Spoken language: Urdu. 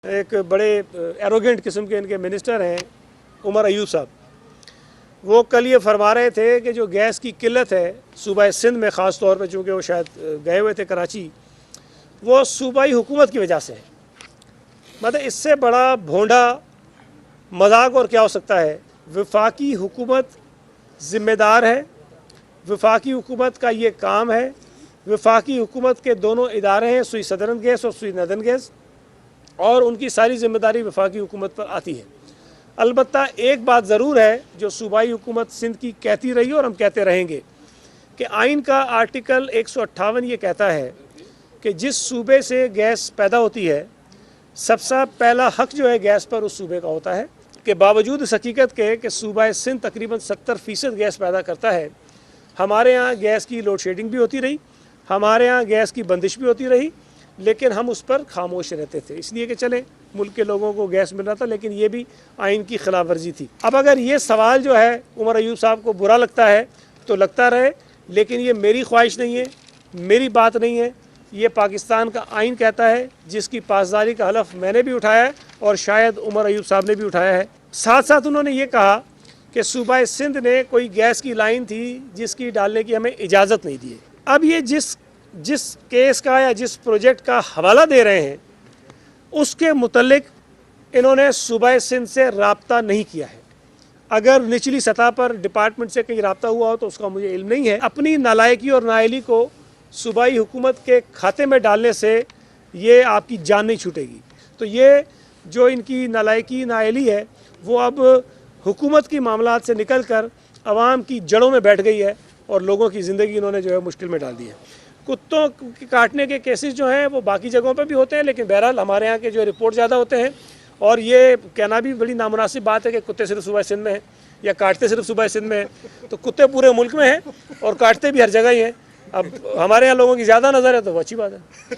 ایک بڑے ایروگنٹ قسم کے ان کے منسٹر ہیں عمر ایوب صاحب، وہ کل یہ فرما رہے تھے کہ جو گیس کی قلت ہے صوبہ سندھ میں خاص طور پہ، چونکہ وہ شاید گئے ہوئے تھے کراچی، وہ صوبائی حکومت کی وجہ سے ہے۔ مطلب اس سے بڑا بھونڈا مذاق اور کیا ہو سکتا ہے؟ وفاقی حکومت ذمہ دار ہے، وفاقی حکومت کا یہ کام ہے، وفاقی حکومت کے دونوں ادارے ہیں، سوئی صدرن گیس اور سوئی نردن گیس، اور ان کی ساری ذمہ داری وفاقی حکومت پر آتی ہے۔ البتہ ایک بات ضرور ہے جو صوبائی حکومت سندھ کی کہتی رہی اور ہم کہتے رہیں گے کہ آئین کا آرٹیکل 158 یہ کہتا ہے کہ جس صوبے سے گیس پیدا ہوتی ہے سب سے پہلا حق جو ہے گیس پر اس صوبے کا ہوتا ہے، کہ باوجود اس حقیقت کے کہ صوبہ سندھ تقریباً 70% گیس پیدا کرتا ہے، ہمارے ہاں گیس کی لوڈ شیڈنگ بھی ہوتی رہی، ہمارے ہاں گیس کی بندش بھی ہوتی رہی، لیکن ہم اس پر خاموش رہتے تھے، اس لیے کہ چلیں ملک کے لوگوں کو گیس مل رہا تھا، لیکن یہ بھی آئین کی خلاف ورزی تھی۔ اب اگر یہ سوال جو ہے عمر ایوب صاحب کو برا لگتا ہے تو لگتا رہے، لیکن یہ میری خواہش نہیں ہے، میری بات نہیں ہے، یہ پاکستان کا آئین کہتا ہے، جس کی پاسداری کا حلف میں نے بھی اٹھایا ہے اور شاید عمر ایوب صاحب نے بھی اٹھایا ہے۔ ساتھ ساتھ انہوں نے یہ کہا کہ صوبہ سندھ نے کوئی گیس کی لائن تھی جس کی ڈالنے کی ہمیں اجازت نہیں دی ہے۔ اب یہ جس کیس کا یا جس پروجیکٹ کا حوالہ دے رہے ہیں اس کے متعلق انہوں نے صوبہ سندھ سے رابطہ نہیں کیا ہے۔ اگر نچلی سطح پر ڈپارٹمنٹ سے کہیں رابطہ ہوا ہو تو اس کا مجھے علم نہیں ہے۔ اپنی نالائکی اور نااہلی کو صوبائی حکومت کے کھاتے میں ڈالنے سے یہ آپ کی جان نہیں چھوٹے گی۔ تو یہ جو ان کی نالائکی نااہلی ہے وہ اب حکومت کی معاملات سے نکل کر عوام کی جڑوں میں بیٹھ گئی ہے اور لوگوں کی زندگی انہوں نے جو ہے مشکل میں ڈال دی ہے۔ کتوں کاٹنے کے کیسز جو ہیں وہ باقی جگہوں پہ بھی ہوتے ہیں، لیکن بہرحال ہمارے ہاں کے جو رپورٹ زیادہ ہوتے ہیں، اور یہ کہنا بھی بڑی نامناسب بات ہے کہ کتے صرف صوبہ سندھ میں ہیں یا کاٹتے صرف صوبہ سندھ میں ہیں، تو کتے پورے ملک میں ہیں اور کاٹتے بھی ہر جگہ ہی ہیں۔ اب ہمارے ہاں لوگوں کی زیادہ نظر ہے تو وہ اچھی بات ہے۔